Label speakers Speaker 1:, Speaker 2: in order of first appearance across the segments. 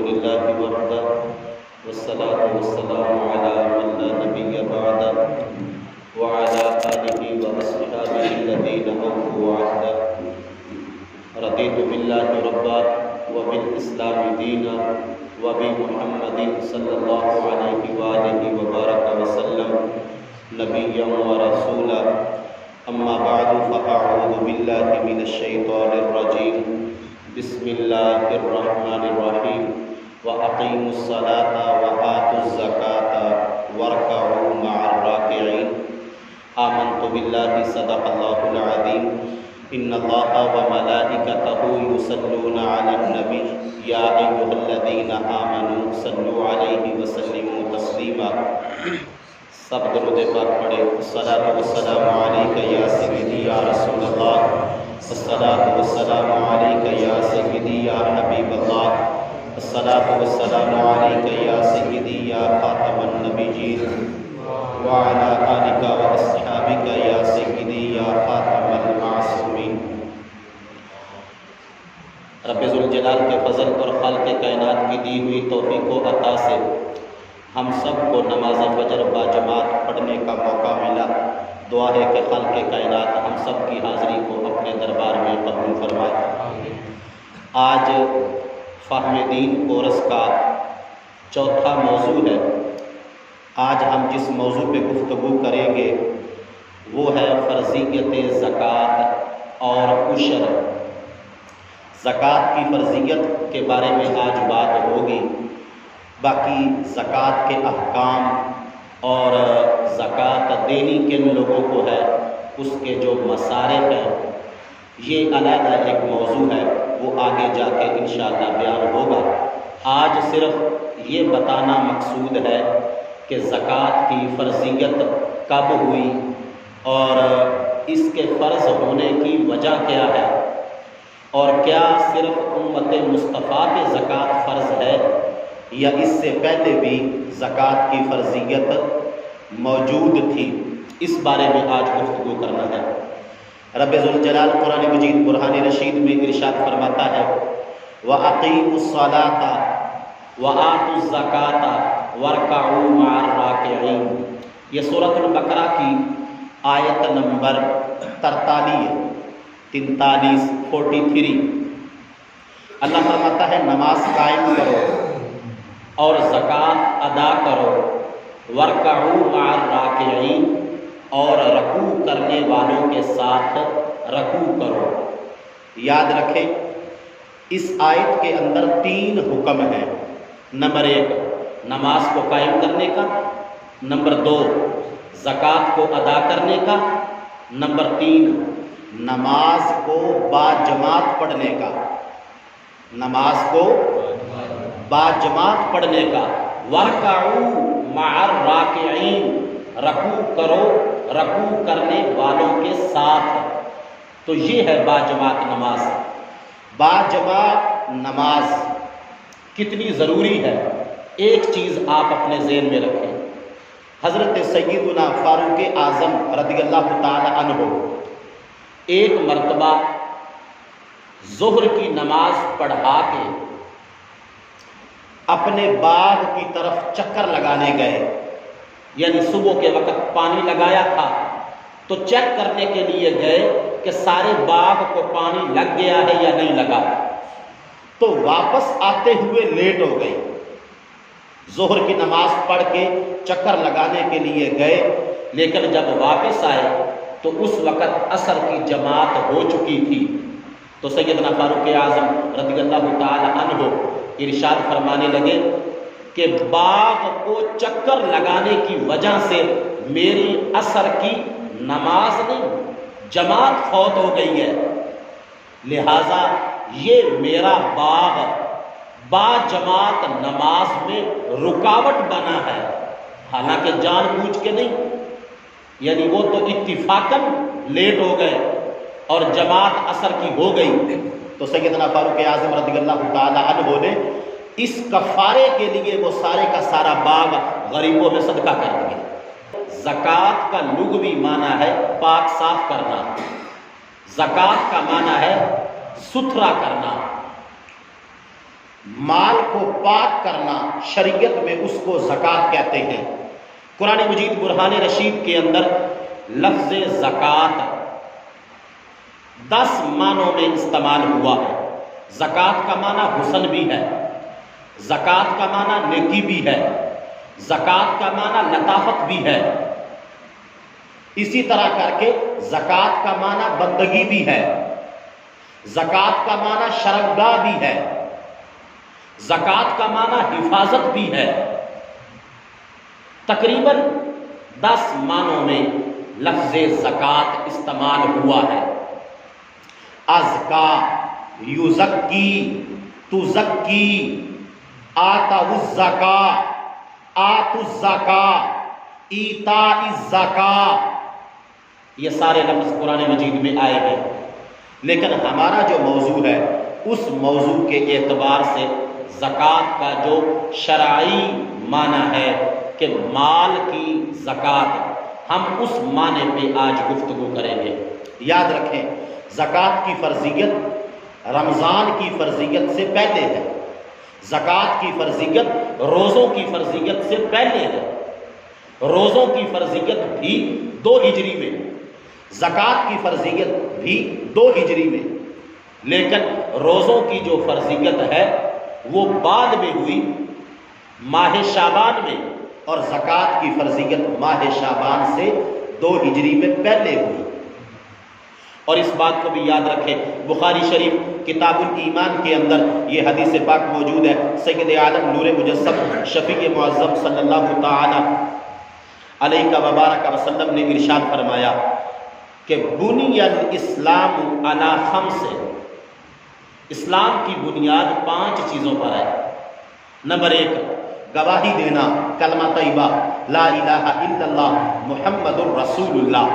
Speaker 1: لله وحده والصلاة والسلام على من لا نبي بعده وعلى آله وأصحابه الذين أوفوا عهده. رضيت بالله ربا وبالإسلام دينا وبمحمد صلى الله عليه وآله وبارك وسلم نبيا ورسولا. أما بعد فأعوذ بالله من الشيطان الرجيم. بسم الله الرحمن الرحيم. وأقيموا الصلاة وآتوا الزكاة واركعوا مع الراكعين. آمنت بالله صدق الله العظيم. إن الله وملائكته يصلون على النبي يا أيها الذين آمنوا صلوا عليه وسلموا تسليما. سب درود پاک پڑھے. الصلاۃ والسلام علیک یا سیدی یا رسول اللہ. الصلاۃ والسلام علیک یا سیدی یا حبیب اللہ. الصلاۃ والسلام علیک یا سیدی یا خاتم النبیین وعلی آلک واصحابک یا سیدی یا خاتم المعصومین. رب ذوالجلال کے فضل اور خالق کائنات کی دی ہوئی توفیق و عطا سے ہم سب کو نماز فجر با جماعت پڑھنے کا موقع ملا. دعا ہے کہ خالق کائنات ہم سب کی حاضری کو اپنے دربار میں قبول فرمائے. آج فہم دین کورس کا چوتھا موضوع ہے. آج ہم جس موضوع پہ گفتگو کریں گے وہ ہے فرضیت زکوٰۃ اور عشر. زکوٰۃ کی فرضیت کے بارے میں آج بات ہوگی. باقی زکوٰۃ کے احکام اور زکوٰۃ دینی کن لوگوں کو ہے اس کے جو مصارف ہیں یہ علیحدہ ایک موضوع ہے، وہ آگے جا کے انشاءاللہ بیان ہوگا. آج صرف یہ بتانا مقصود ہے کہ زکوٰۃ کی فرضیت کب ہوئی اور اس کے فرض ہونے کی وجہ کیا ہے، اور کیا صرف امت مصطفیٰ پہ زکوٰۃ فرض ہے یا اس سے پہلے بھی زکوٰۃ کی فرضیت موجود تھی. اس بارے میں آج گفتگو کرنا ہے. رب ذوالجلال قرآن مجید برہان رشید میں ارشاد فرماتا ہے وَأَقِيمُوا الصَّلَاةَ وَآتُوا الزَّكَاةَ وَارْكَعُوا مَعَ الرَّاكِعِينَ. یہ سورۃ البقرہ کی آیت نمبر 43. اللہ فرماتا ہے نماز قائم کرو اور زکوٰۃ ادا کرو. وَارْكَعُوا مَعَ الرَّاكِعِينَ، اور رکوع کرنے والوں کے ساتھ رکوع کرو. یاد رکھیں اس آیت کے اندر 3 حکم ہیں. نمبر 1 نماز کو قائم کرنے کا، نمبر 2 زکوٰۃ کو ادا کرنے کا، نمبر 3 نماز کو با جماعت پڑھنے کا. نماز کو با جماعت پڑھنے کا. وَارْكَعُوا مَعَ الرَّاكِعِينَ، رکوع کرو رکوع کرنے والوں کے ساتھ. تو یہ ہے با جماعت نماز. با جماعت نماز کتنی ضروری ہے ایک چیز آپ اپنے ذہن میں رکھیں. حضرت سیدنا فاروق اعظم رضی اللہ تعالی عنہ ایک مرتبہ ظہر کی نماز پڑھا کے اپنے باغ کی طرف چکر لگانے گئے. یعنی صبح کے وقت پانی لگایا تھا تو چیک کرنے کے لیے گئے کہ سارے باغ کو پانی لگ گیا ہے یا نہیں لگا. تو واپس آتے ہوئے لیٹ ہو گئی. ظہر کی نماز پڑھ کے چکر لگانے کے لیے گئے، لیکن جب واپس آئے تو اس وقت عصر کی جماعت ہو چکی تھی. تو سیدنا فاروق اعظم رضی اللہ تعالی عنہ ارشاد فرمانے لگے کہ باغ کو چکر لگانے کی وجہ سے میری عصر کی نماز نہیں جماعت فوت ہو گئی ہے، لہذا یہ میرا باغ با جماعت نماز میں رکاوٹ بنا ہے. حالانکہ جان بوجھ کے نہیں، یعنی وہ تو اتفاقاً لیٹ ہو گئے اور جماعت عصر کی ہو گئی. تو سیدنا فاروق اعظم رضی اللہ تعالی عنہ نے اس کفارے کے لیے وہ سارے کا سارا باغ غریبوں میں صدقہ کر دیا. زکوٰۃ کا لغوی معنی ہے پاک صاف کرنا. زکوٰۃ کا معنی ہے ستھرا کرنا. مال کو پاک کرنا، شریعت میں اس کو زکوٰۃ کہتے ہیں۔ قرآن مجید برہان رشید کے اندر لفظ زکوٰۃ 10 معنوں میں استعمال ہوا ہے۔ زکوٰۃ کا معنی حسن بھی ہے، زکوٰۃ کا معنی نیکی بھی ہے، زکوٰۃ کا معنی لطافت بھی ہے، اسی طرح کر کے زکوٰۃ کا معنی بندگی بھی ہے، زکوٰۃ کا معنی شرمگاہ بھی ہے، زکوٰۃ کا معنی حفاظت بھی ہے۔ تقریباً 10 معنوں میں لفظ زکوٰۃ استعمال ہوا ہے۔ ازکا، یزکی، تزکی، آتا الزکا، آت الزکا، ایتاء الزکا، یہ سارے لفظ قرآن مجید میں آئے ہیں۔ لیکن ہمارا جو موضوع ہے اس موضوع کے اعتبار سے زکوٰۃ کا جو شرعی معنی ہے کہ مال کی زکوٰۃ، ہم اس معنی پہ آج گفتگو کریں گے۔ یاد رکھیں، زکوٰۃ کی فرضیت رمضان کی فرضیت سے پہلے ہے، زکوٰۃ کی فرضیت روزوں کی فرضیت سے پہلے ہے۔ روزوں کی فرضیت بھی 2 ہجری میں، زکوٰۃ کی فرضیت بھی 2 ہجری میں، لیکن روزوں کی جو فرضیت ہے وہ بعد میں ہوئی ماہ شعبان میں، اور زکوٰۃ کی فرضیت ماہ شعبان سے 2 ہجری میں پہلے ہوئی۔ اور اس بات کو بھی یاد رکھیں، بخاری شریف کتاب الایمان کے اندر یہ حدیث پاک موجود ہے۔ سید عالم نور مجسم شفیع معظم صلی اللہ تعالی علیہ وبارک وسلم نے ارشاد فرمایا کہ بنی الاسلام علی 5، اسلام کی بنیاد 5 چیزوں پر ہے۔ نمبر 1، گواہی دینا، کلمہ طیبہ لا الہ الا اللہ محمد الرسول اللہ،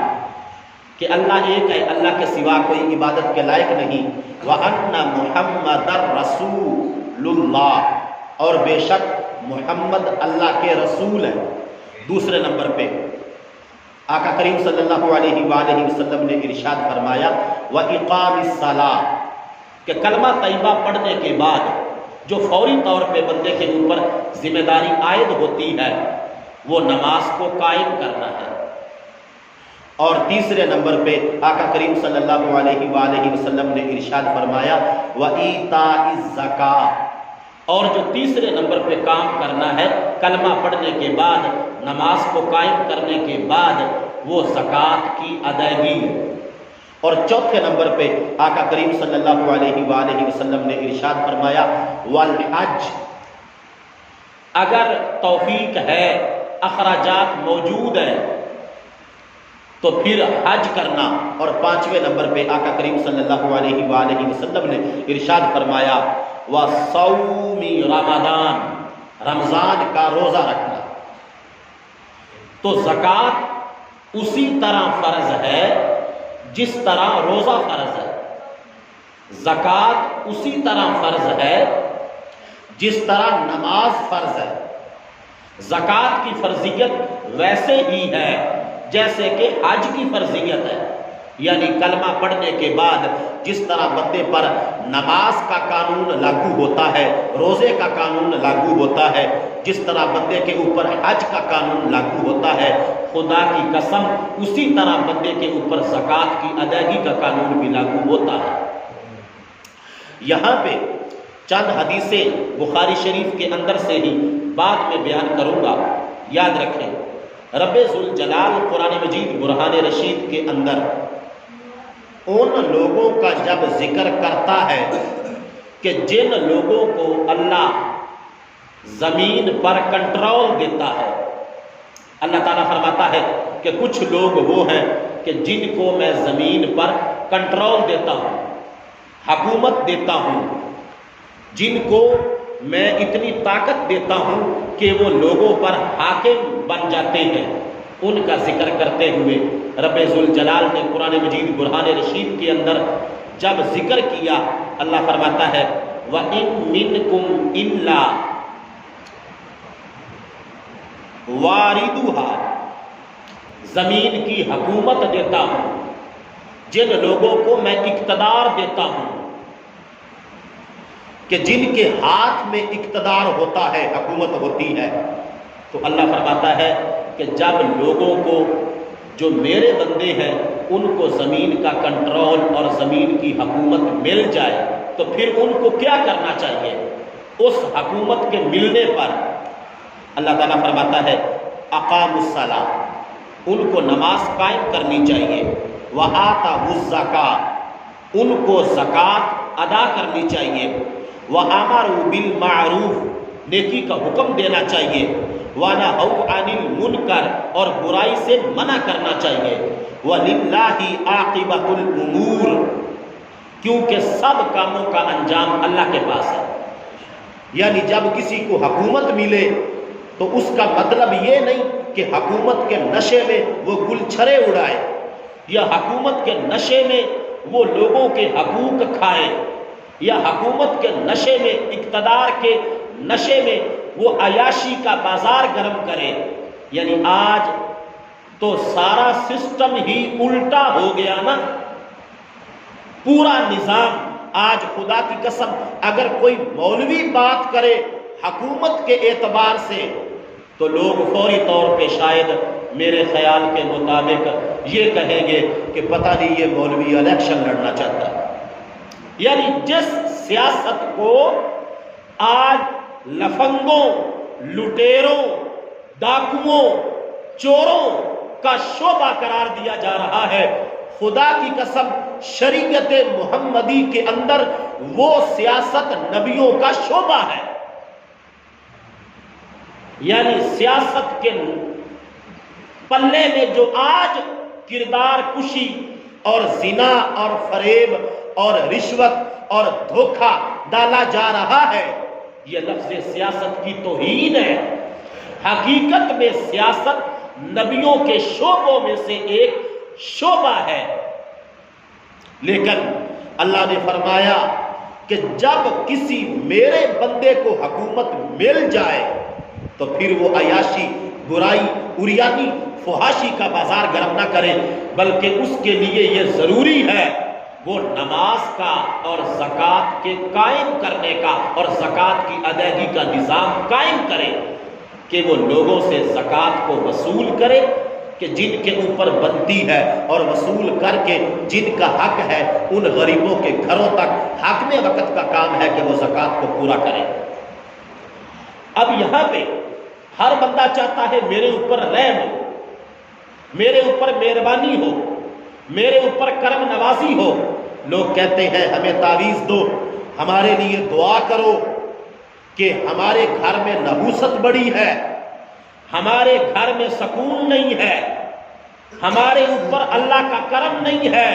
Speaker 1: کہ اللہ ایک ہے، اللہ کے سوا کوئی عبادت کے لائق نہیں، وَأَنَّ مُحَمَّدَ رَسُولُ اللَّهِ، اور بے شک محمد اللہ کے رسول ہیں۔ دوسرے نمبر پہ آقا کریم صلی اللہ علیہ وآلہ وسلم نے ارشاد فرمایا وَإِقَامِ الصَّلَاةِ، کہ کلمہ طیبہ پڑھنے کے بعد جو فوری طور پہ بندے کے اوپر ذمہ داری عائد ہوتی ہے وہ نماز کو قائم کرنا ہے۔ اور تیسرے نمبر پہ آقا کریم صلی اللہ علیہ وآلہ وسلم نے ارشاد فرمایا وَإِيتَاءِ الزَّكَاةِ، اور جو تیسرے نمبر پہ کام کرنا ہے کلمہ پڑھنے کے بعد، نماز کو قائم کرنے کے بعد، وہ زکوٰۃ کی ادائیگی ہے۔ اور چوتھے نمبر پہ آقا کریم صلی اللہ علیہ وآلہ وسلم نے ارشاد فرمایا والحج، اگر توفیق ہے، اخراجات موجود ہیں تو پھر حج کرنا۔ اور 5ویں نمبر پہ آقا کریم صلی اللہ علیہ وآلہ وسلم نے ارشاد فرمایا وَصَوْمِ رَمَضَان، رمضان کا روزہ رکھنا۔ تو زکوٰۃ اسی طرح فرض ہے جس طرح روزہ فرض ہے، زکوٰۃ اسی طرح فرض ہے جس طرح نماز فرض ہے۔ زکوٰۃ کی فرضیت ویسے ہی ہے جیسے کہ حج کی فرضیت ہے، یعنی کلمہ پڑھنے کے بعد جس طرح بندے پر نماز کا قانون لاگو ہوتا ہے، روزے کا قانون لاگو ہوتا ہے، جس طرح بندے کے اوپر حج کا قانون لاگو ہوتا ہے، خدا کی قسم اسی طرح بندے کے اوپر زکوٰۃ کی ادائیگی کا قانون بھی لاگو ہوتا ہے۔ یہاں پہ چند حدیثیں بخاری شریف کے اندر سے ہی بعد میں بیان کروں گا، یاد رکھیں۔ رب ذوالجلال قرآن مجید برہان رشید کے اندر ان لوگوں کا جب ذکر کرتا ہے کہ جن لوگوں کو اللہ زمین پر کنٹرول دیتا ہے، اللہ تعالیٰ فرماتا ہے کہ کچھ لوگ وہ ہیں کہ جن کو میں زمین پر کنٹرول دیتا ہوں، حکومت دیتا ہوں، جن کو میں اتنی طاقت دیتا ہوں کہ وہ لوگوں پر حاکم بن جاتے ہیں۔ ان کا ذکر کرتے ہوئے رب ذوالجلال نے قرآن مجید برہان رشید کے اندر جب ذکر کیا، اللہ فرماتا ہے وَإِن مِّنكُمْ إِلَّا وَارِدُهَا، زمین کی حکومت دیتا ہوں، جن لوگوں کو میں اقتدار دیتا ہوں کہ جن کے ہاتھ میں اقتدار ہوتا ہے، حکومت ہوتی ہے، تو اللہ فرماتا ہے کہ جب لوگوں کو جو میرے بندے ہیں ان کو زمین کا کنٹرول اور زمین کی حکومت مل جائے تو پھر ان کو کیا کرنا چاہیے؟ اس حکومت کے ملنے پر اللہ تعالیٰ فرماتا ہے اقاموا الصلاۃ، ان کو نماز قائم کرنی چاہیے، وآتوا الزکاۃ، ان کو زکوٰۃ ادا کرنی چاہیے، وامروا بالمعروف، نیکی کا حکم دینا چاہیے، وَنَهَوْا عَنِ الْمُنْكَرِ، اور برائی سے منع کرنا چاہیے، وَلِلَّهِ عَاقِبَةُ الْأُمُورِ، کیونکہ سب کاموں کا انجام اللہ کے پاس ہے۔ یعنی جب کسی کو حکومت ملے تو اس کا مطلب یہ نہیں کہ حکومت کے نشے میں وہ گلچھرے اڑائے، یا حکومت کے نشے میں وہ لوگوں کے حقوق کھائے، یا حکومت کے نشے میں، اقتدار کے نشے میں وہ عیاشی کا بازار گرم کرے۔ یعنی آج تو سارا سسٹم ہی الٹا ہو گیا نا، پورا نظام آج خدا کی قسم اگر کوئی مولوی بات کرے حکومت کے اعتبار سے تو لوگ فوری طور پہ شاید میرے خیال کے مطابق یہ کہیں گے کہ پتہ نہیں یہ مولوی الیکشن لڑنا چاہتا ہے۔ یعنی جس سیاست کو آج لفنگوں، لٹیروں، ڈاکوؤں، چوروں کا شعبہ قرار دیا جا رہا ہے، خدا کی قسم شریعت محمدی کے اندر وہ سیاست نبیوں کا شعبہ ہے۔ یعنی سیاست کے پلے میں جو آج کردار کشی اور زنا اور فریب اور رشوت اور دھوکہ ڈالا جا رہا ہے، یہ لفظ سیاست کی توہین ہے۔ حقیقت میں سیاست نبیوں کے شعبوں میں سے ایک شعبہ ہے، لیکن اللہ نے فرمایا کہ جب کسی میرے بندے کو حکومت مل جائے تو پھر وہ عیاشی، برائی، عریانی، فحاشی کا بازار گرم نہ کرے، بلکہ اس کے لیے یہ ضروری ہے وہ نماز کا اور زکوٰۃ کے قائم کرنے کا اور زکوٰۃ کی ادائیگی کا نظام قائم کرے، کہ وہ لوگوں سے زکوٰۃ کو وصول کرے کہ جن کے اوپر بنتی ہے، اور وصول کر کے جن کا حق ہے ان غریبوں کے گھروں تک حاکم وقت کا کام ہے کہ وہ زکوٰۃ کو پورا کرے۔ اب یہاں پہ ہر بندہ چاہتا ہے میرے اوپر رحم ہو، میرے اوپر مہربانی ہو، میرے اوپر کرم نوازی ہو۔ لوگ کہتے ہیں ہمیں تعویذ دو، ہمارے لیے دعا کرو کہ ہمارے گھر میں نحوست بڑی ہے، ہمارے گھر میں سکون نہیں ہے، ہمارے اوپر اللہ کا کرم نہیں ہے۔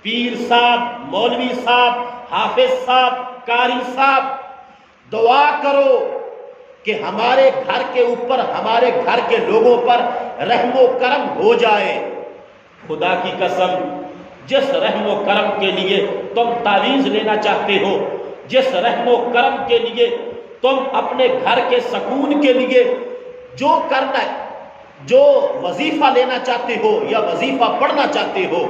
Speaker 1: پیر صاحب، مولوی صاحب، حافظ صاحب، قاری صاحب، دعا کرو کہ ہمارے گھر کے اوپر، ہمارے گھر کے لوگوں پر رحم و کرم ہو جائے۔ خدا کی قسم جس رحم و کرم کے لیے تم تعویذ لینا چاہتے ہو، جس رحم و کرم کے لیے تم اپنے گھر کے سکون کے لیے جو کرنا ہے، جو وظیفہ لینا چاہتے ہو یا وظیفہ پڑھنا چاہتے ہو،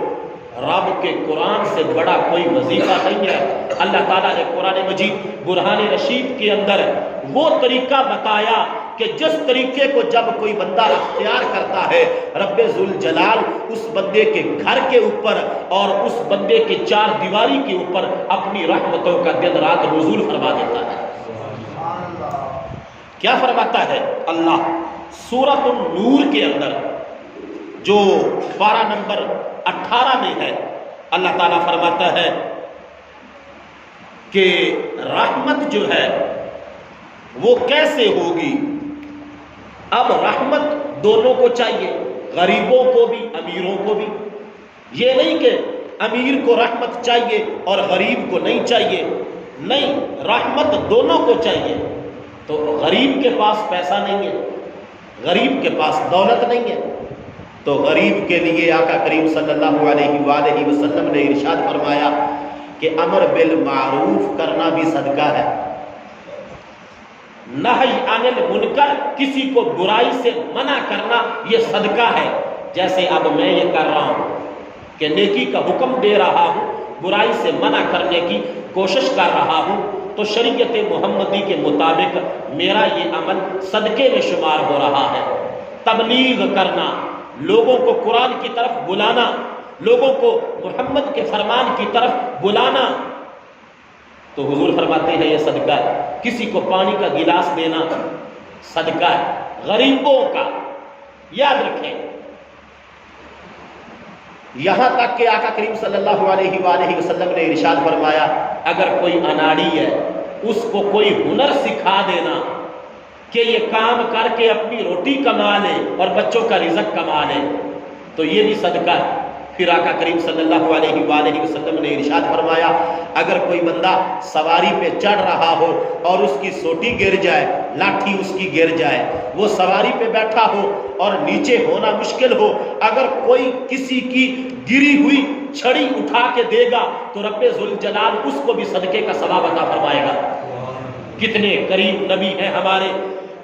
Speaker 1: رب کے قرآن سے بڑا کوئی وظیفہ نہیں ہے۔ اللہ تعالیٰ نے قرآن مجید برہان رشید کے اندر وہ طریقہ بتایا کہ جس طریقے کو جب کوئی بندہ اختیار کرتا ہے، رب ذوالجلال اس بندے کے گھر کے اوپر اور اس بندے کے چار دیواری کے اوپر اپنی رحمتوں کا دن رات نزول فرما دیتا ہے۔ کیا فرماتا ہے اللہ؟ سورۃ النور کے اندر جو پارہ نمبر 18 میں ہے، اللہ تعالیٰ فرماتا ہے کہ رحمت جو ہے وہ کیسے ہوگی؟ اب رحمت دونوں کو چاہیے، غریبوں کو بھی، امیروں کو بھی۔ یہ نہیں کہ امیر کو رحمت چاہیے اور غریب کو نہیں چاہیے، نہیں، رحمت دونوں کو چاہیے۔ تو غریب کے پاس پیسہ نہیں ہے، غریب کے پاس دولت نہیں ہے، تو غریب کے لیے آقا کریم صلی اللہ علیہ وآلہ وسلم نے ارشاد فرمایا کہ امر بالمعروف کرنا بھی صدقہ ہے، نہی عن المنکر، کسی کو برائی سے منع کرنا یہ صدقہ ہے۔ جیسے اب میں یہ کر رہا ہوں کہ نیکی کا حکم دے رہا ہوں، برائی سے منع کرنے کی کوشش کر رہا ہوں،
Speaker 2: تو شریعت محمدی کے مطابق میرا یہ عمل صدقے میں شمار ہو رہا ہے۔ تبلیغ کرنا، لوگوں کو قرآن کی طرف بلانا، لوگوں کو محمد کے فرمان کی طرف بلانا، تو حضور فرماتے ہیں یہ صدقہ ہے۔ کسی کو پانی کا گلاس دینا صدقہ ہے، غریبوں کا، یاد رکھیں۔ یہاں تک کہ آقا کریم صلی اللہ علیہ وآلہ وسلم نے ارشاد فرمایا اگر کوئی اناڑی ہے اس کو کوئی ہنر سکھا دینا کہ یہ کام کر کے اپنی روٹی کما لے اور بچوں کا رزق کما لے تو یہ بھی صدقہ ہے۔ پھر آقا کریم صلی اللہ علیہ وآلہ وسلم نے ارشاد فرمایا اگر کوئی بندہ سواری پہ چڑھ رہا ہو اور اس کی سوٹی گر جائے، لاٹھی اس کی گر جائے، وہ سواری پہ بیٹھا ہو اور نیچے ہونا مشکل ہو، اگر کوئی کسی کی گری ہوئی چھڑی اٹھا کے دے گا تو رب ذوالجلال اس کو بھی صدقے کا ثواب عطا فرمائے گا۔ کتنے کریم نبی ہیں ہمارے،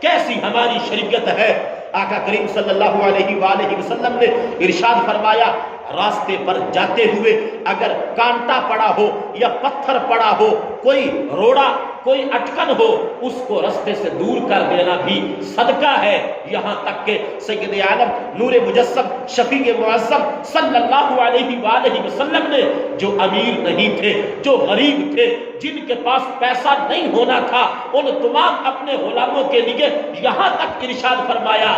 Speaker 2: کیسی ہماری شریعت ہے۔ آقا کریم صلی اللہ علیہ وآلہ وسلم نے ارشاد فرمایا راستے پر جاتے ہوئے اگر کانٹا پڑا ہو یا پتھر پڑا ہو، کوئی روڑا، کوئی اٹکن ہو، اس کو راستے سے دور کر دینا بھی صدقہ ہے۔ یہاں تک کہ سید عالم نور مجسم شفیع معظم صلی اللہ علیہ وآلہ وسلم نے جو امیر نہیں تھے، جو غریب تھے، جن کے پاس پیسہ نہیں ہونا تھا، ان تمام اپنے غلاموں کے لیے یہاں تک ارشاد فرمایا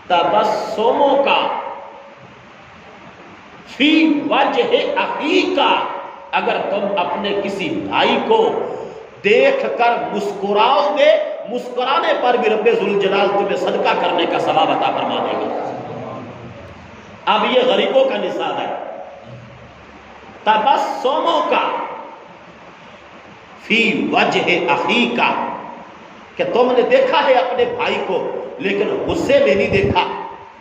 Speaker 2: تبسموں کا فی وجہ اخی کا، اگر تم اپنے کسی بھائی کو دیکھ کر مسکراؤ گے، مسکرانے پر بھی رب ذوالجلال تمہیں صدقہ کرنے کا ثواب عطا فرما دے گا۔ اب یہ غریبوں کا نصاب ہے، تبسموں کا فی وجہ اخی کا، کہ تم نے دیکھا ہے اپنے بھائی کو لیکن غصے میں نہیں دیکھا،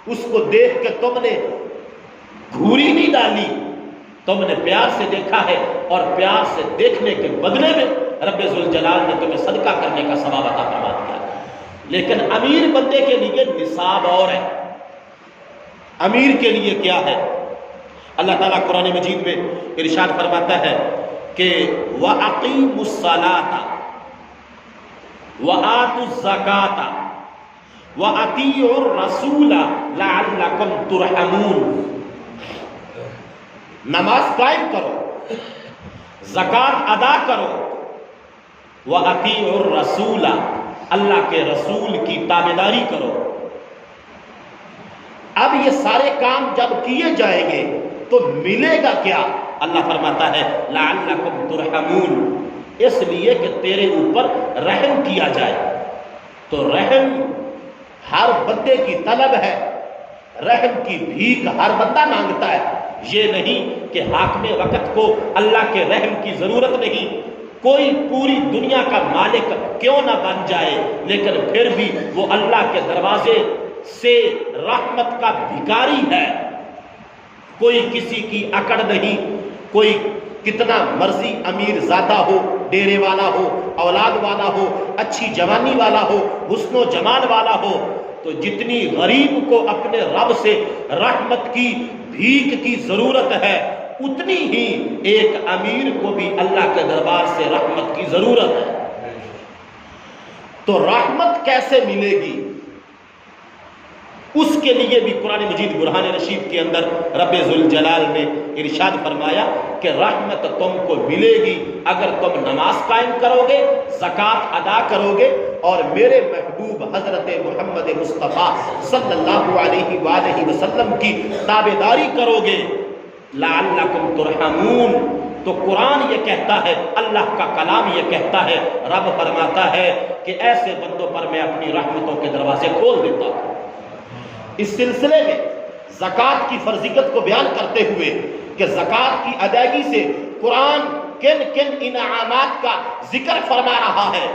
Speaker 2: اس کو دیکھ کے تم نے گھوری نہیں ڈالی، تم نے پیار سے دیکھا ہے اور پیار سے دیکھنے کے بدلے میں رب ذوالجلال نے تمہیں صدقہ کرنے کا ثواب عطا فرما دیا۔ لیکن امیر بندے کے لیے نصاب اور ہے۔ امیر کے لیے کیا ہے؟ اللہ تعالیٰ قرآن مجید میں ارشاد فرماتا ہے کہ وَأَقِيمُوا الصَّلَاةَ وَآتُوا الزَّكَاةَ وَأَطِيعُوا الرَّسُولَ لَعَلَّكُمْ تُرْحَمُونَ۔ نماز قائم کرو، زکوٰۃ ادا کرو، وَأَطِيعُوا الرَّسُولَ، اللہ کے رسول کی تابعداری کرو۔ اب یہ سارے کام جب کیے جائیں گے تو ملے گا کیا؟ اللہ فرماتا ہے لعلکم ترحمون، اس لیے کہ تیرے اوپر رحم کیا جائے۔ تو رحم ہر بندے کی طلب ہے، رحم کی بھیک ہر بندہ مانگتا ہے۔ یہ نہیں کہ حاکم وقت کو اللہ کے رحم کی ضرورت نہیں، کوئی پوری دنیا کا مالک کیوں نہ بن جائے لیکن پھر بھی وہ اللہ کے دروازے سے رحمت کا بھکاری ہے۔ کوئی کسی کی اکڑ نہیں، کوئی کتنا مرضی امیر زادہ ہو، ڈیرے والا ہو، اولاد والا ہو، اچھی جوانی والا ہو، حسن و جمال والا ہو، تو جتنی غریب کو اپنے رب سے رحمت کی بھیک کی ضرورت ہے اتنی ہی ایک امیر کو بھی اللہ کے دربار سے رحمت کی ضرورت ہے۔ تو رحمت کیسے ملے گی؟ اس کے لیے بھی قرآن مجید برہان رشید کے اندر رب ذوالجلال نے ارشاد فرمایا کہ رحمت تم کو ملے گی اگر تم نماز قائم کرو گے، زکوٰۃ ادا کرو گے اور میرے محبوب حضرت محمد مصطفیٰ صلی اللہ علیہ وآلہ وسلم کی تابعداری کرو گے۔ لعلکم ترحمون، تو قرآن یہ کہتا ہے، اللہ کا کلام یہ کہتا ہے، رب فرماتا ہے کہ ایسے بندوں پر میں اپنی رحمتوں کے دروازے کھول دیتا ہوں۔ اس سلسلے میں زکوٰۃ کی فرضیت کو بیان کرتے ہوئے کہ زکوٰۃ کی ادائیگی سے قرآن کن کن انعامات کا ذکر فرما رہا ہے۔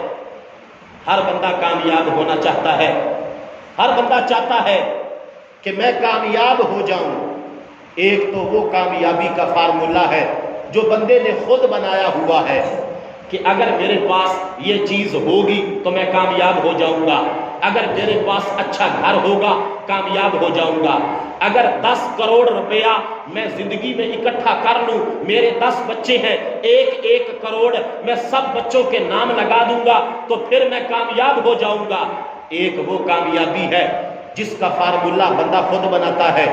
Speaker 2: ہر بندہ کامیاب ہونا چاہتا ہے، ہر بندہ چاہتا ہے کہ میں کامیاب ہو جاؤں۔ ایک تو وہ کامیابی کا فارمولہ ہے جو بندے نے خود بنایا ہوا ہے کہ اگر میرے پاس یہ چیز ہوگی تو میں کامیاب ہو جاؤں گا، اگر میرے پاس اچھا گھر ہوگا کامیاب ہو جاؤں گا، اگر 10 کروڑ روپیہ میں زندگی میں اکٹھا کر لوں، میرے 10 بچے ہیں، 1 کروڑ میں سب بچوں کے نام لگا دوں گا تو پھر میں کامیاب ہو جاؤں گا۔ ایک وہ کامیابی ہے جس کا فارمولہ بندہ خود بناتا ہے،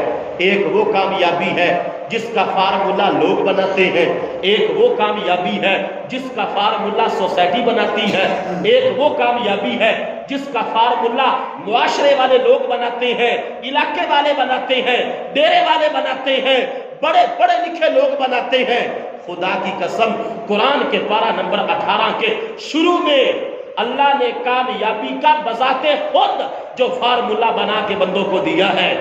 Speaker 2: ایک وہ کامیابی ہے جس کا فارمولہ لوگ بناتے ہیں، ایک وہ کامیابی ہے جس کا فارمولہ سوسائٹی بناتی ہے، ایک وہ کامیابی ہے جس کا فارمولہ معاشرے والے لوگ بناتے ہیں، علاقے والے بناتے ہیں، ڈیرے والے بناتے ہیں، بڑے پڑھے لکھے لوگ بناتے ہیں۔ خدا کی قسم، قرآن کے پارہ نمبر 18 کے شروع میں اللہ نے کامیابی کا بذات خود جو فارمولہ بنا کے بندوں کو دیا ہے،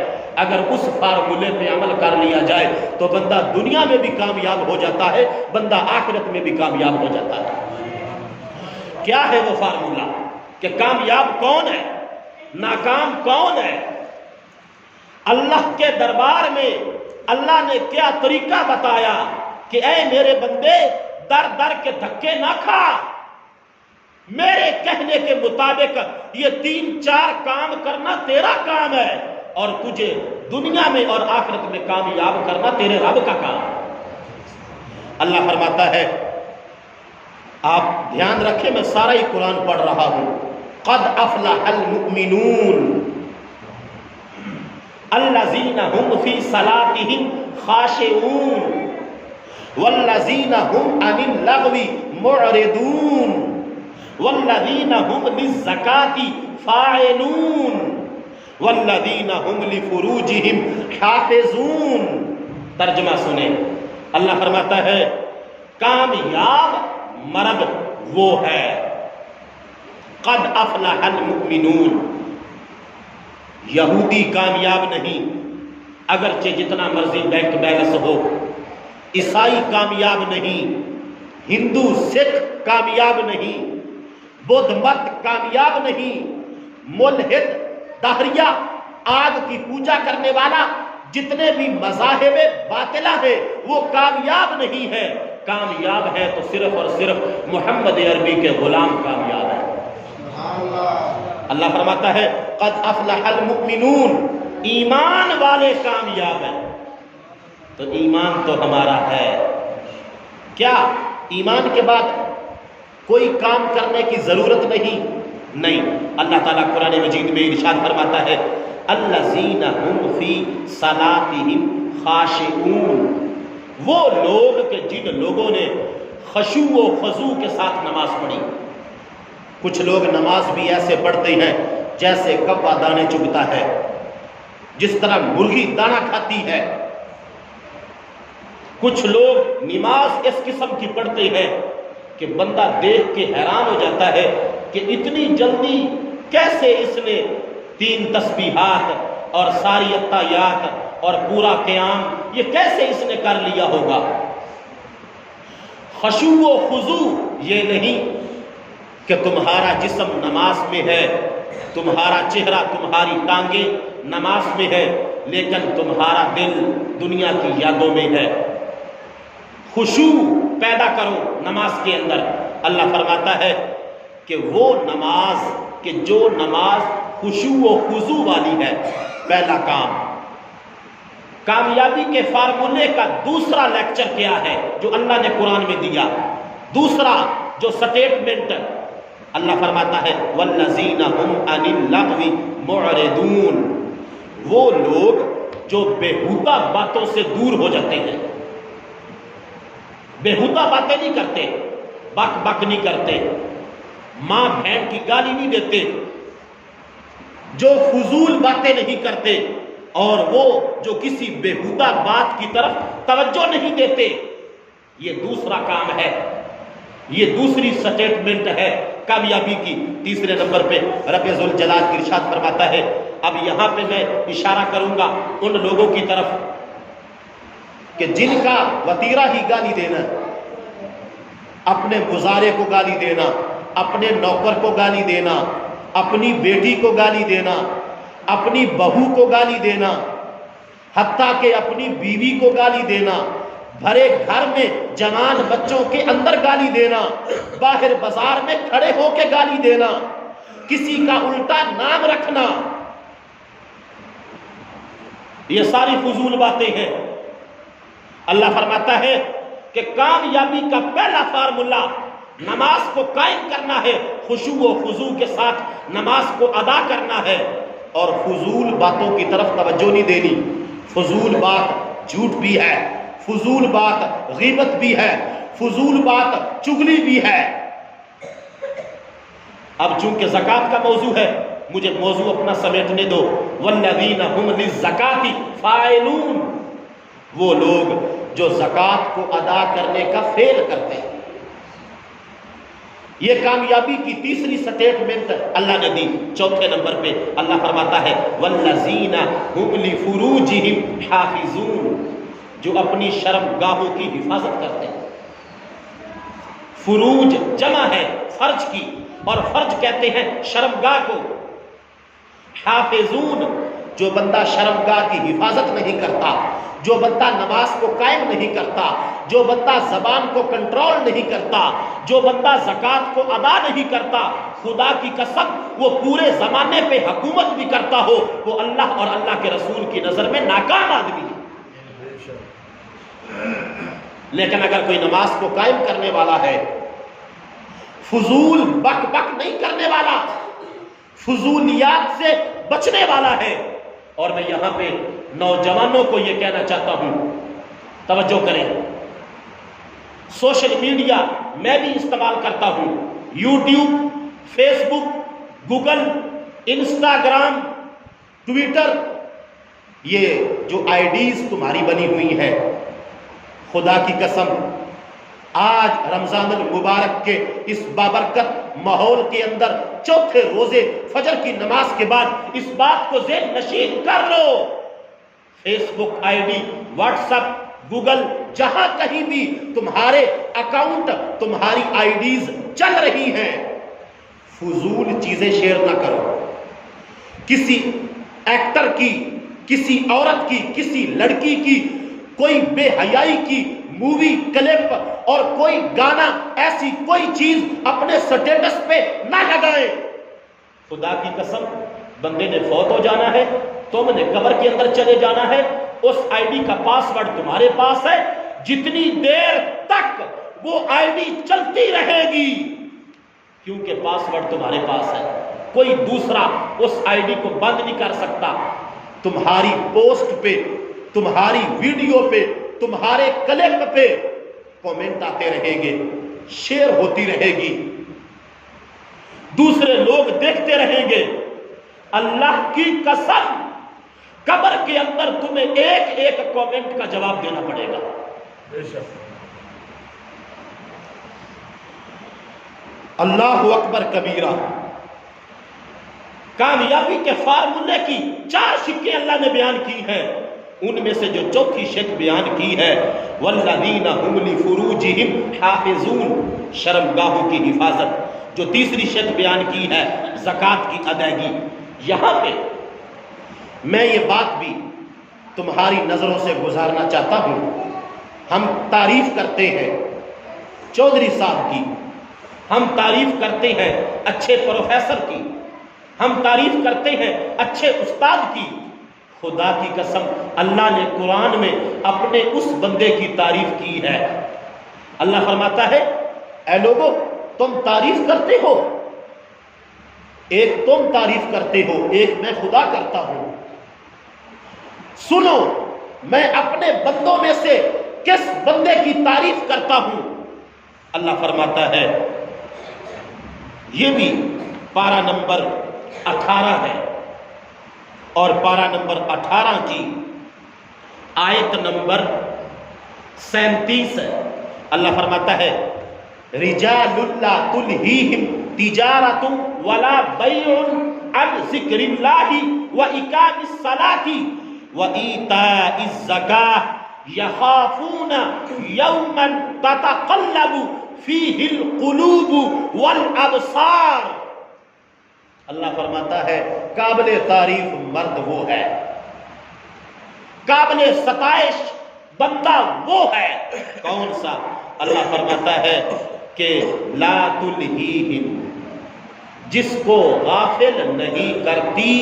Speaker 2: اگر اس فارمولے پہ عمل کر لیا جائے تو بندہ دنیا میں بھی کامیاب ہو جاتا ہے، بندہ آخرت میں بھی کامیاب ہو جاتا ہے۔ کیا ہے وہ فارمولہ کہ کامیاب کون ہے، ناکام کون ہے؟ اللہ کے دربار میں اللہ نے کیا طریقہ بتایا کہ اے میرے بندے، در در کے دھکے نہ کھا، میرے کہنے کے مطابق یہ 3-4 کام کرنا تیرا کام ہے، اور تجھے دنیا میں اور آخرت میں کامیاب کرنا تیرے رب کا کام ہے۔ اللہ فرماتا ہے، آپ دھیان رکھیں، میں سارا ہی قرآن پڑھ رہا ہوں، قد افلح المؤمنون الذین هم فی صلاتهم خاشعون والذین هم عن اللغو معرضون والذین هم للزکاة فاعلون والذین هم لفروجهم حافظون۔ ترجمہ سنیں، اللہ فرماتا ہے کامیاب مرد وہ ہے، قد افلح المؤمنون۔ یہودی کامیاب نہیں، اگرچہ جتنا مرضی بینک بیلنس ہو، عیسائی کامیاب نہیں، ہندو سکھ کامیاب نہیں، بدھ مت کامیاب نہیں، ملحد دہریہ آگ کی پوجا کرنے والا جتنے بھی مذاہب باطلہ ہیں وہ کامیاب نہیں ہے۔ کامیاب ہے تو صرف اور صرف محمد عربی کے غلام کامیاب ہے۔ اللہ فرماتا ہے قد افلح المؤمنون، ایمان والے کامیاب ہیں۔ تو ایمان تو ہمارا ہے، کیا ایمان کے بعد کوئی کام کرنے کی ضرورت نہیں؟ اللہ تعالیٰ قرآن مجید میں ارشاد فرماتا ہے الذین هم فی صلاتهم خاشعون، وہ لوگ کہ جن لوگوں نے خشوع و خضوع کے ساتھ نماز پڑھی۔ کچھ لوگ نماز بھی ایسے پڑھتے ہیں جیسے کوا دانے چگتا ہے، جس طرح مرغی دانہ کھاتی ہے۔ کچھ لوگ نماز اس قسم کی پڑھتے ہیں کہ بندہ دیکھ کے حیران ہو جاتا ہے کہ اتنی جلدی کیسے اس نے 3 تسبیحات اور ساری اتحیات اور پورا قیام یہ کیسے اس نے کر لیا ہوگا۔ خشوع و خضوع یہ نہیں کہ تمہارا جسم نماز میں ہے، تمہارا چہرہ تمہاری ٹانگیں نماز میں ہے، لیکن تمہارا دل دنیا کی یادوں میں ہے۔ خشوع پیدا کرو نماز کے اندر۔ اللہ فرماتا ہے کہ وہ نماز کہ جو نماز خشوع و خضوع والی ہے، پہلا کام۔ کامیابی کے فارمولے کا دوسرا لیکچر کیا ہے جو اللہ نے قرآن میں دیا؟ دوسرا جو سٹیٹمنٹ اللہ فرماتا ہے والذین هم عن اللغو معرضون، وہ لوگ جو بےہودہ باتوں سے دور ہو جاتے ہیں، بےہودہ باتیں نہیں کرتے، بک بک نہیں کرتے، ماں بہن کی گالی نہیں دیتے، جو فضول باتیں نہیں کرتے، اور وہ جو کسی بےہودہ بات کی طرف توجہ نہیں دیتے۔ یہ دوسرا کام ہے، یہ دوسری سٹیٹمنٹ ہے کامیابی کی۔ تیسرے نمبر پہ رب ذوالجلال کی ارشاد فرماتا ہے، اب یہاں پہ میں اشارہ کروں گا ان لوگوں کی طرف کہ جن کا وتیرہ ہی گالی دینا، اپنے گزارے کو گالی دینا، اپنے نوکر کو گالی دینا، اپنی بیٹی کو گالی دینا، اپنی بہو کو گالی دینا، حتیٰ کہ اپنی بیوی کو گالی دینا، بھرے گھر میں جوان بچوں کے اندر گالی دینا، باہر بازار میں کھڑے ہو کے گالی دینا، کسی کا الٹا نام رکھنا، یہ ساری فضول باتیں ہیں۔ اللہ فرماتا ہے کہ کامیابی کا پہلا فارمولہ نماز کو قائم کرنا ہے، خشوع و خضوع کے ساتھ نماز کو ادا کرنا ہے، اور فضول باتوں کی طرف توجہ نہیں دینی۔ فضول بات جھوٹ بھی ہے، فضول بات غیبت بھی ہے، فضول بات چغلی بھی ہے۔ اب چونکہ زکوٰۃ کا موضوع ہے، مجھے موضوع اپنا سمیٹنے دو۔ والذین هم للزکاۃ فاعلون، وہ لوگ جو زکوٰۃ کو ادا کرنے کا فعل کرتے ہیں۔ یہ کامیابی کی تیسری سٹیٹمنٹ اللہ نے دی۔ چوتھے نمبر پہ اللہ فرماتا ہے والذین هم لفروجہم حافظون، جو اپنی شرم گاہوں کی حفاظت کرتے ہیں۔ فروج جمع ہے فرج کی، اور فرج کہتے ہیں شرمگاہ کو۔ حافظون، جو بندہ شرمگاہ کی حفاظت نہیں کرتا، جو بندہ نماز کو قائم نہیں کرتا، جو بندہ زبان کو کنٹرول نہیں کرتا، جو بندہ زکوٰۃ کو ادا نہیں کرتا، خدا کی قسم وہ پورے زمانے پہ حکومت بھی کرتا ہو، وہ اللہ اور اللہ کے رسول کی نظر میں ناکام آدمی ہے۔ لیکن اگر کوئی نماز کو قائم کرنے والا ہے، فضول بک بک نہیں کرنے والا، فضولیات سے بچنے والا ہے، اور میں یہاں پہ نوجوانوں کو یہ کہنا چاہتا ہوں، توجہ کریں۔ سوشل میڈیا میں بھی استعمال کرتا ہوں، یوٹیوب، فیس بک، گوگل، انسٹاگرام، ٹویٹر، یہ جو آئی ڈیز تمہاری بنی ہوئی ہیں، خدا کی قسم آج رمضان المبارک کے اس بابرکت ماحول کے اندر چوتھے روزے فجر کی نماز کے بعد اس بات کو ذہن نشین کر لو، Facebook I D, WhatsApp, Google, جہاں کہیں بھی تمہارے اکاؤنٹ، تمہاری آئی ڈیز چل رہی ہیں، فضول چیزیں شیئر نہ کرو۔ کسی ایکٹر کی، کسی عورت کی، کسی لڑکی کی کوئی بے حیائی کی مووی کلپ اور کوئی گانا، ایسی کوئی چیز اپنے سٹیٹس پہ نہ لگائیں۔ خدا کی قسم بندے نے فوت ہو جانا ہے، تم نے قبر کے اندر چلے جانا ہے، اس آئی ڈی کا پاس ورڈ تمہارے پاس ہے، جتنی دیر تک وہ آئی ڈی چلتی رہے گی، کیونکہ پاس ورڈ تمہارے پاس ہے، کوئی دوسرا اس آئی ڈی کو بند نہیں کر سکتا۔ تمہاری پوسٹ پہ، تمہاری ویڈیو پہ، تمہارے کلپ پہ کومنٹ آتے رہیں گے، شیئر ہوتی رہے گی، دوسرے لوگ دیکھتے رہیں گے۔ اللہ کی قسم قبر کے اندر تمہیں ایک ایک کومنٹ کا جواب دینا پڑے گا۔ اللہ اکبر کبیرہ۔ کامیابی کے فارمولے کی 4 شقیں اللہ نے بیان کی ہیں، ان میں سے جو چوتھی شق بیان کی ہے والذین هم لفروجہم حافظون، شرمگاہوں کی حفاظت، جو تیسری شق بیان کی ہے زکوٰۃ کی ادائیگی۔ یہاں پہ میں یہ بات بھی تمہاری نظروں سے گزارنا چاہتا ہوں۔ ہم تعریف کرتے ہیں چودھری صاحب کی، ہم تعریف کرتے ہیں اچھے پروفیسر کی، ہم تعریف کرتے ہیں اچھے استاد کی۔ خدا کی قسم اللہ نے قرآن میں اپنے اس بندے کی تعریف کی ہے۔ اللہ فرماتا ہے اے لوگو تم تعریف کرتے ہو، ایک تم تعریف کرتے ہو، ایک میں خدا کرتا ہوں۔ سنو میں اپنے بندوں میں سے کس بندے کی تعریف کرتا ہوں۔ اللہ فرماتا ہے، یہ بھی پارہ نمبر 18 ہے، اور پارہ نمبر 18 کی آیت نمبر 37 ہے۔ اللہ فرماتا ہے رجال لا تلہیہم تجارۃ ولا بیع عن ذکر اللہ واقام الصلاۃ وایتاء الزکاۃ یخافون یوما تتقلب فیہ القلوب والابصار۔ اللہ فرماتا ہے قابل تعریف مرد وہ ہے، قابل ستائش بندہ وہ ہے، کون سا؟ اللہ فرماتا ہے کہ لا تلہیہم، جس کو غافل نہیں کرتی،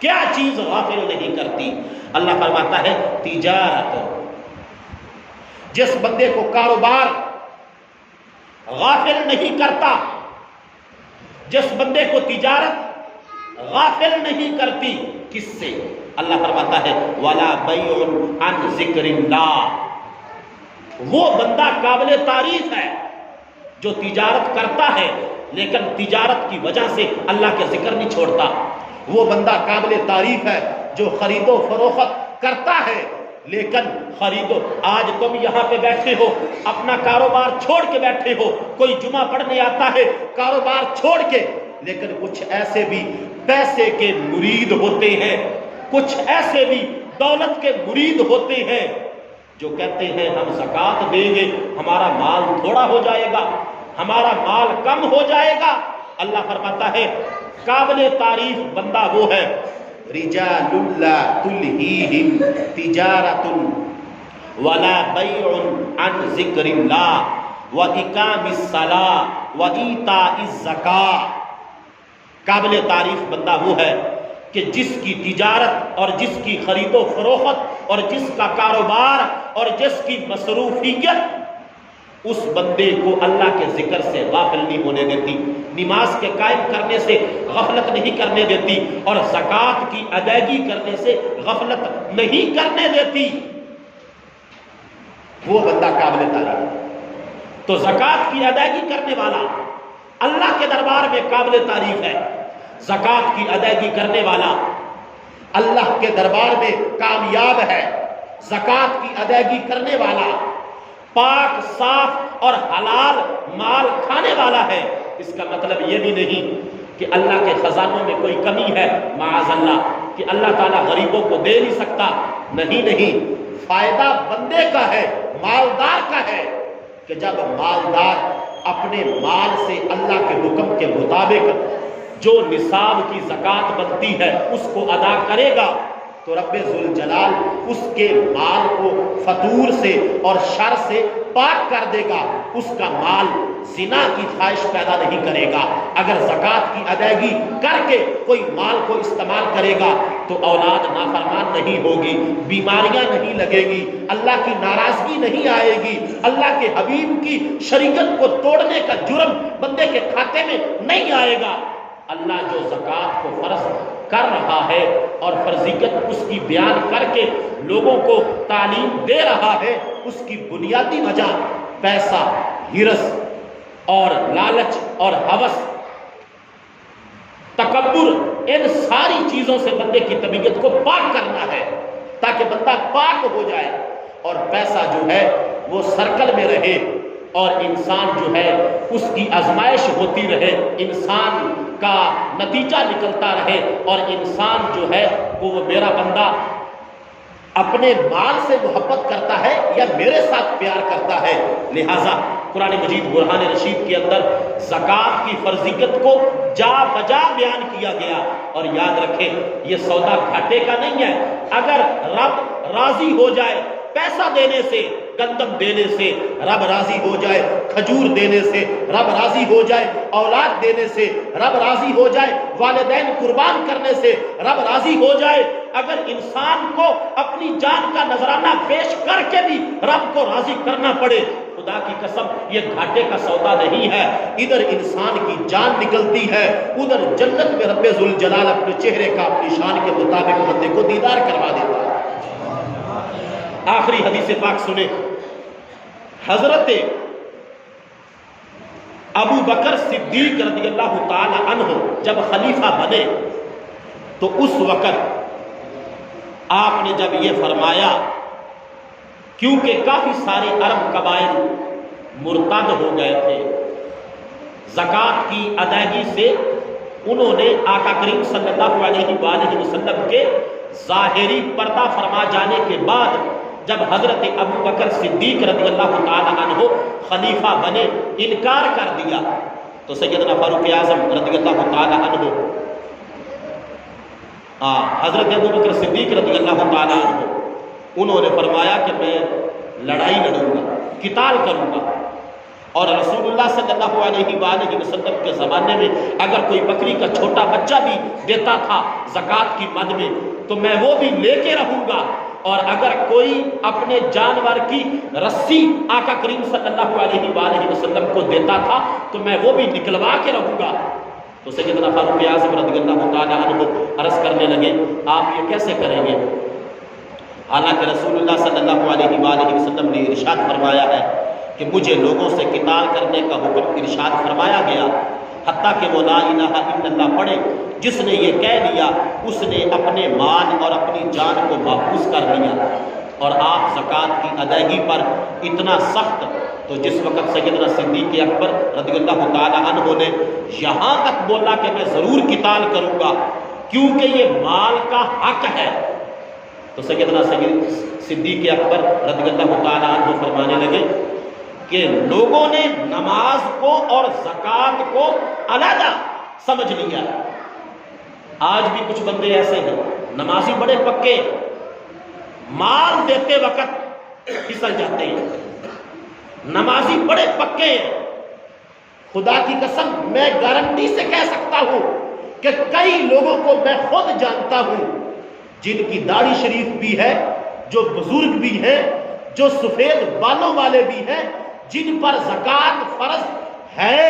Speaker 2: کیا چیز غافل نہیں کرتی؟ اللہ فرماتا ہے تجارت، جس بندے کو کاروبار غافل نہیں کرتا، جس بندے کو تجارت غافل نہیں کرتی، کس سے؟ اللہ فرماتا ہے وَلَا بَيْعٌ عَنْ ذِكْرِ اللَّهِ، وہ بندہ قابل تعریف ہے جو تجارت کرتا ہے لیکن تجارت کی وجہ سے اللہ کے ذکر نہیں چھوڑتا۔ وہ بندہ قابل تعریف ہے جو خرید و فروخت کرتا ہے لیکن آج تم یہاں پہ بیٹھے ہو، اپنا کاروبار چھوڑ کے بیٹھے ہو، کوئی جمعہ پڑھنے آتا ہے کاروبار چھوڑ کے، لیکن کچھ ایسے بھی پیسے کے مرید ہوتے ہیں، کچھ ایسے بھی دولت کے مرید ہوتے ہیں جو کہتے ہیں ہم زکوٰۃ دیں گے، ہمارا مال تھوڑا ہو جائے گا، ہمارا مال کم ہو جائے گا۔ اللہ فرماتا ہے قابل تعریف بندہ وہ ہے رجال لا تلہیہم تجارت ولا بیع عن ذکر اللہ واقام الصلاۃ وایتاء الزکاۃ۔ قابل تعریف بندہ وہ ہے کہ جس کی تجارت اور جس کی خرید و فروخت اور جس کا کاروبار اور جس کی مصروفیت اس بندے کو اللہ کے ذکر سے غافل نہیں ہونے دیتی، نماز کے قائم کرنے سے غفلت نہیں کرنے دیتی اور زکوٰۃ کی ادائیگی کرنے سے غفلت نہیں کرنے دیتی، وہ بندہ قابل تعریف۔ تو زکوٰۃ کی ادائیگی کرنے والا اللہ کے دربار میں قابل تعریف ہے، زکوٰۃ کی ادائیگی کرنے والا اللہ کے دربار میں کامیاب ہے، زکوٰۃ کی ادائیگی کرنے والا پاک صاف اور حلال مال کھانے والا ہے۔ اس کا مطلب یہ بھی نہیں کہ اللہ کے خزانوں میں کوئی کمی ہے، معاذ اللہ، کہ اللہ تعالیٰ غریبوں کو دے نہیں سکتا، نہیں، فائدہ بندے کا ہے، مالدار کا ہے، کہ جب مالدار اپنے مال سے اللہ کے حکم کے مطابق جو نصاب کی زکوٰۃ بنتی ہے اس کو ادا کرے گا تو رب ذوالجلال اس کے مال کو فطور سے اور شر سے پاک کر دے گا، اس کا مال زنا کی خواہش پیدا نہیں کرے گا۔ اگر زکوٰۃ کی ادائیگی کر کے کوئی مال کو استعمال کرے گا تو اولاد نافرمان نہیں ہوگی، بیماریاں نہیں لگے گی، اللہ کی ناراضگی نہیں آئے گی، اللہ کے حبیب کی شریعت کو توڑنے کا جرم بندے کے کھاتے میں نہیں آئے گا۔ اللہ جو زکوٰۃ کو فرض کر رہا ہے اور فرضیت اس کی بیان کر کے لوگوں کو تعلیم دے رہا ہے، اس کی بنیادی وجہ پیسہ، ہرس اور لالچ اور ہوس، تکبر، ان ساری چیزوں سے بندے کی طبیعت کو پاک کرنا ہے تاکہ بندہ پاک ہو جائے اور پیسہ جو ہے وہ سرکل میں رہے اور انسان جو ہے اس کی آزمائش ہوتی رہے، انسان کا نتیجہ نکلتا رہے اور انسان جو ہے وہ میرا بندہ اپنے مال سے محبت کرتا ہے یا میرے ساتھ پیار کرتا ہے۔ لہٰذا قرآن مجید برہان رشید کے اندر زکوٰۃ کی فرضیت کو جا بجا بیان کیا گیا، اور یاد رکھیں یہ سودا گھاٹے کا نہیں ہے۔ اگر رب راضی ہو جائے پیسہ دینے سے، گندم دینے سے رب راضی ہو جائے، کھجور دینے سے رب راضی ہو جائے، اولاد دینے سے رب راضی ہو جائے، والدین قربان کرنے سے رب راضی ہو جائے، اگر انسان کو اپنی جان کا نذرانہ پیش کر کے بھی رب کو راضی کرنا پڑے، خدا کی قسم یہ گھاٹے کا سودا نہیں ہے۔ ادھر انسان کی جان نکلتی ہے، ادھر جنت میں رب ذوالجلال اپنے چہرے کا اپنی شان کے مطابق بندے کو دیدار کروا دیتا ہے۔ آخری حدیث پاک سنیں، حضرت ابو بکر صدیق رضی اللہ تعالی عنہ جب خلیفہ بنے تو اس وقت آپ نے جب یہ فرمایا، کیونکہ کافی سارے عرب قبائل مرتد ہو گئے تھے، زکوٰۃ کی ادائیگی سے انہوں نے آقا کریم صلی اللہ علیہ وآلہ وسلم کے ظاہری پردہ فرما جانے کے بعد جب حضرت ابو بکر صدیق رضی اللہ تعالی عنہ خلیفہ بنے انکار کر دیا تو سیدنا فاروق اعظم رضی اللہ تعالی عنہ حضرت ابو بکر صدیق رضی اللہ تعالی عنہ انہوں نے فرمایا کہ میں لڑائی لڑوں گا، قتال کروں گا، اور رسول اللہ صلی اللہ علیہ وآلہ وسلم کے زمانے میں اگر کوئی بکری کا چھوٹا بچہ بھی دیتا تھا زکوٰۃ کی مد میں تو میں وہ بھی لے کے رہوں گا، اور اگر کوئی اپنے جانور کی رسی آقا کریم صلی اللہ علیہ وآلہ وسلم کو دیتا تھا تو میں وہ بھی نکلوا کے رہوں گا۔ تو سیدنا فاروق اعظم رضی اللہ تعالیٰ عنہ عرض کرنے لگے آپ یہ کیسے کریں گے؟ حالانکہ رسول اللہ صلی اللہ علیہ وآلہ وسلم نے ارشاد فرمایا ہے کہ مجھے لوگوں سے قتال کرنے کا حکم ارشاد فرمایا گیا، حتیٰ کہ وہ لا الہ الا اللہ پڑھے۔ جس نے یہ کہہ لیا اس نے اپنے مال اور اپنی جان کو محفوظ کر لیا۔ اور آپ زکوٰۃ کی ادائیگی پر اتنا سخت، تو جس وقت سیدنا صدیق اکبر رضی اللہ تعالی عنہ نے یہاں تک بولا کہ میں ضرور قتال کروں گا کیونکہ یہ مال کا حق ہے، تو سیدنا صدیق اکبر رضی اللہ تعالی عنہ فرمانے لگے کہ لوگوں نے نماز کو اور زکوٰۃ کو علیحدہ سمجھ لیا۔ آج بھی کچھ بندے ایسے ہیں نمازی بڑے پکے، مال دیتے وقت پھسل جاتے ہیں، نمازی بڑے پکے ہیں۔ خدا کی قسم میں گارنٹی سے کہہ سکتا ہوں کہ کئی لوگوں کو میں خود جانتا ہوں جن کی داڑھی شریف بھی ہے، جو بزرگ بھی ہیں، جو سفید بالوں والے بھی ہیں، جن پر زکوٰۃ فرض ہے،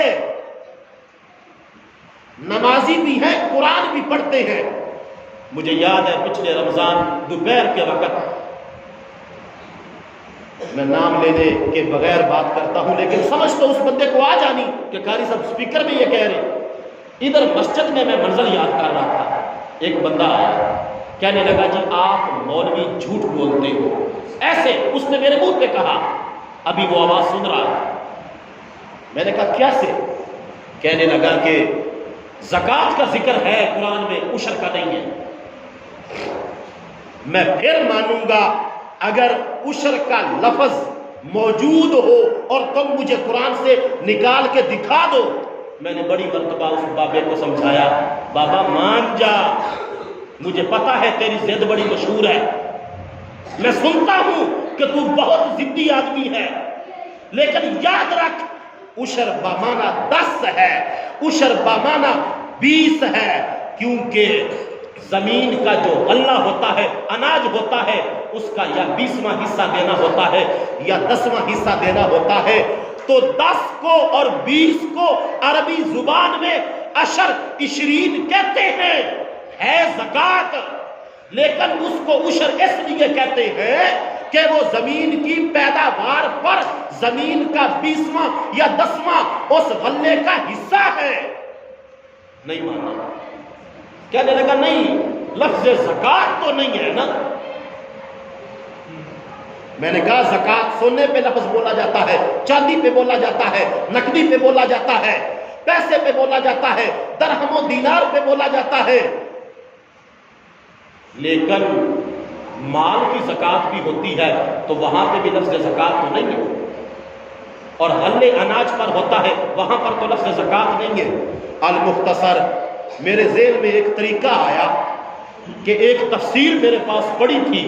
Speaker 2: نمازی بھی ہیں، قرآن بھی پڑھتے ہیں۔ مجھے یاد ہے پچھلے رمضان دوپہر کے وقت، میں نام لینے کے بغیر بات کرتا ہوں لیکن سمجھ تو اس بندے کو آ جانی کہ قاری صاحب سپیکر میں یہ کہہ رہے، ادھر مسجد میں منزل یاد کر رہا تھا، ایک بندہ آیا کہنے لگا جی آپ مولوی جھوٹ بولتے ہو، ایسے اس نے میرے منہ پہ کہا، ابھی وہ آواز سن رہا ہے۔ میں نے کہا کیسے؟ کہنے لگا کہ زکوٰۃ کا ذکر ہے قرآن میں، عشر کا نہیں ہے۔ میں پھر مانوں گا اگر عشر کا لفظ موجود ہو اور تم مجھے قرآن سے نکال کے دکھا دو۔ میں نے بڑی مرتبہ اس بابے کو سمجھایا، بابا مان جا، مجھے پتا ہے تیری ضد بڑی مشہور ہے، میں سنتا ہوں کہ تو بہت ضدی آدمی ہے، لیکن یاد رکھ عشر بامانہ 10 ہے، عشر بامانہ 20 ہے، کیونکہ زمین کا جو غلہ ہوتا ہے، اناج ہوتا ہے، اس کا یا 20واں حصہ دینا ہوتا ہے یا 10واں حصہ دینا ہوتا ہے، تو 10 کو اور 20 کو عربی زبان میں عشر 20 کہتے ہیں، ہے زکوٰۃ، لیکن اس کو عشر اس لیے کہتے ہیں کہ وہ زمین کی پیداوار پر زمین کا 20واں یا 10واں اس غلے کا حصہ ہے۔ نہیں مانا، کہنے لگا نہیں لفظ زکوٰۃ تو نہیں ہے نا۔ میں نے کہا زکوٰۃ سونے پہ لفظ بولا جاتا ہے، چاندی پہ بولا جاتا ہے، نقدی پہ بولا جاتا ہے، پیسے پہ بولا جاتا ہے، درہم و دینار پہ بولا جاتا ہے، لیکن مال کی زکوٰۃ بھی ہوتی ہے تو وہاں پہ بھی لفظ زکوٰۃ تو نہیں ہے، اور حل اناج پر ہوتا ہے وہاں پر تو لفظ زکوٰۃ نہیں ہے۔ المختصر میرے ذہن میں ایک طریقہ آیا کہ ایک تفسیر میرے پاس پڑی تھی،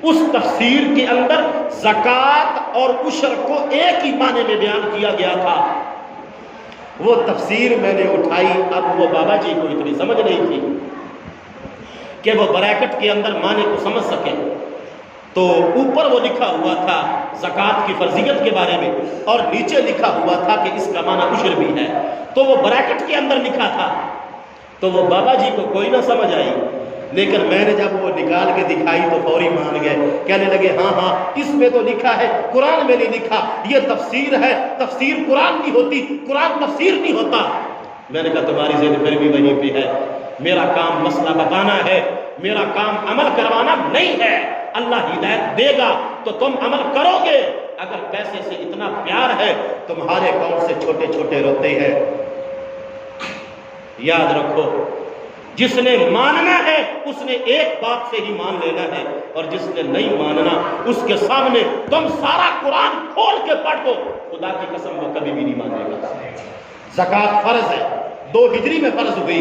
Speaker 2: اس تفسیر کے اندر زکوٰۃ اور عشر کو ایک ہی معنی میں بیان کیا گیا تھا، وہ تفسیر میں نے اٹھائی، اب وہ بابا جی کو اتنی سمجھ نہیں تھی کہ وہ بریکٹ کے اندر معنی کو سمجھ سکے، تو اوپر وہ لکھا ہوا تھا زکوٰۃ کی فرضیت کے بارے میں اور نیچے لکھا ہوا تھا کہ اس کا معنی عشر بھی ہے، تو وہ بریکٹ کے اندر لکھا تھا، تو وہ بابا جی کو کوئی نہ سمجھ آئی، لیکن میں نے جب وہ نکال کے دکھائی تو فوری مان گئے، کہنے لگے ہاں ہاں اس میں تو لکھا ہے، قرآن میں نہیں لکھا، یہ تفسیر ہے، تفسیر قرآن کی ہوتی، قرآن تفسیر نہیں ہوتا۔ میں نے کہا تمہاری ذہن پھر بھی وہیں پہ ہے، میرا کام مسئلہ بتانا ہے، میرا کام عمل کروانا نہیں ہے، اللہ ہدایت دے گا تو تم عمل کرو گے، اگر پیسے سے اتنا پیار ہے تمہارے کون سے چھوٹے چھوٹے روتے ہیں۔ یاد رکھو جس نے ماننا ہے اس نے ایک بات سے ہی مان لینا ہے، اور جس نے نہیں ماننا اس کے سامنے تم سارا قرآن کھول کے پڑھ دو، خدا کی قسم وہ کبھی بھی نہیں مانے گا۔ زکوٰۃ فرض ہے، 2 ہجری میں فرض ہوئی،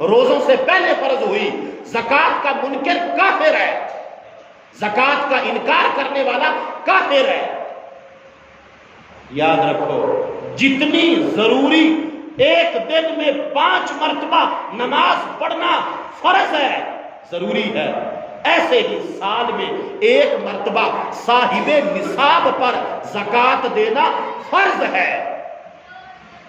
Speaker 2: روزوں سے پہلے فرض ہوئی، زکوٰۃ کا منکر کافر ہے، زکوٰۃ کا انکار کرنے والا کافر ہے۔ یاد رکھو جتنی ضروری ایک دن میں 5 مرتبہ نماز پڑھنا فرض ہے، ضروری ہے، ایسے ہی سال میں 1 مرتبہ صاحب نصاب پر زکوٰۃ دینا فرض ہے۔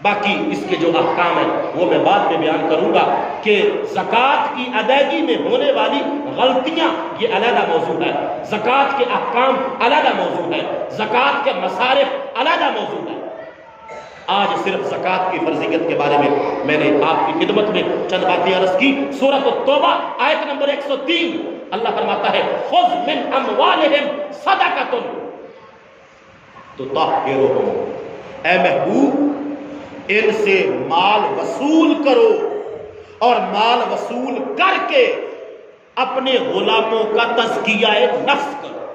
Speaker 2: باقی اس کے جو احکام ہیں وہ میں بعد میں بیان کروں گا کہ زکوٰۃ کی ادائیگی میں ہونے والی غلطیاں یہ علیحدہ موضوع ہے، زکوٰۃ کے احکام علیحدہ موضوع ہے، زکوٰۃ کے مصارف علیحدہ موضوع ہے۔ آج صرف زکوٰۃ کی فرضیت کے بارے میں نے آپ کی خدمت میں چند باتیں عرض کی۔ سورۃ التوبہ آیت نمبر 103 اللہ فرماتا ہے خذ من اموالہم صدقۃ تطہرہم، اے محبوب ان سے مال وصول کرو اور مال وصول کر کے اپنے غلاموں کا تزکیہ نفس کرو۔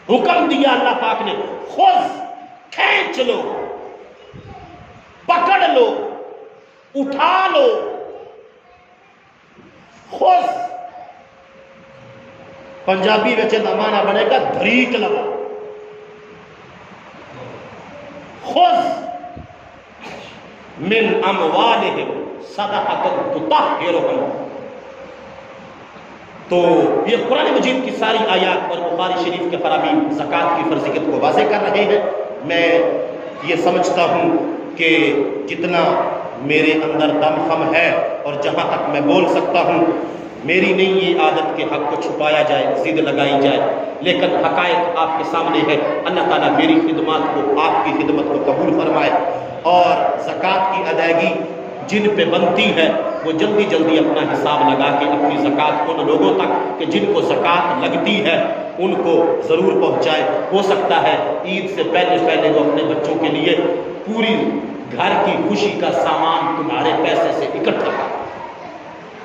Speaker 2: حکم دیا اللہ پاک نے، خذ، کھینچ لو، پکڑ لو، اٹھا لو۔ خذ پنجابی وچ معنی بنے گا دھریک لو۔ خذ من اموالہم صدقۃ تطہرہم۔ تو یہ قرآن مجید کی ساری آیات اور بخاری شریف کے فرامین زکوٰۃ کی فرضیت کو واضح کر رہے ہیں۔ میں یہ سمجھتا ہوں کہ جتنا میرے اندر دم خم ہے اور جہاں تک میں بول سکتا ہوں، میری نہیں یہ عادت کہ حق کو چھپایا جائے، ضد لگائی جائے، لیکن حقائق آپ کے سامنے ہے۔ اللہ تعالیٰ میری خدمات کو، آپ کی خدمت کو قبول فرمائے، اور زکوٰۃ کی ادائیگی جن پہ بنتی ہے وہ جلدی جلدی اپنا حساب لگا کے اپنی زکوٰۃ ان لوگوں تک کہ جن کو زکوٰۃ لگتی ہے ان کو ضرور پہنچائے۔ ہو سکتا ہے عید سے پہلے پہلے وہ اپنے بچوں کے لیے پوری گھر کی خوشی کا سامان تمہارے پیسے سے اکٹھا کرے،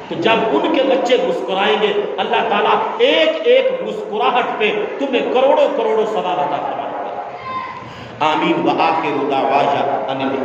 Speaker 2: تو جب ان کے بچے مسکرائیں گے اللہ تعالیٰ ایک ایک مسکراہٹ پہ تمہیں کروڑوں کروڑوں ثواب عطا فرمائے گا۔ آمین۔ وآخر دعوانا ان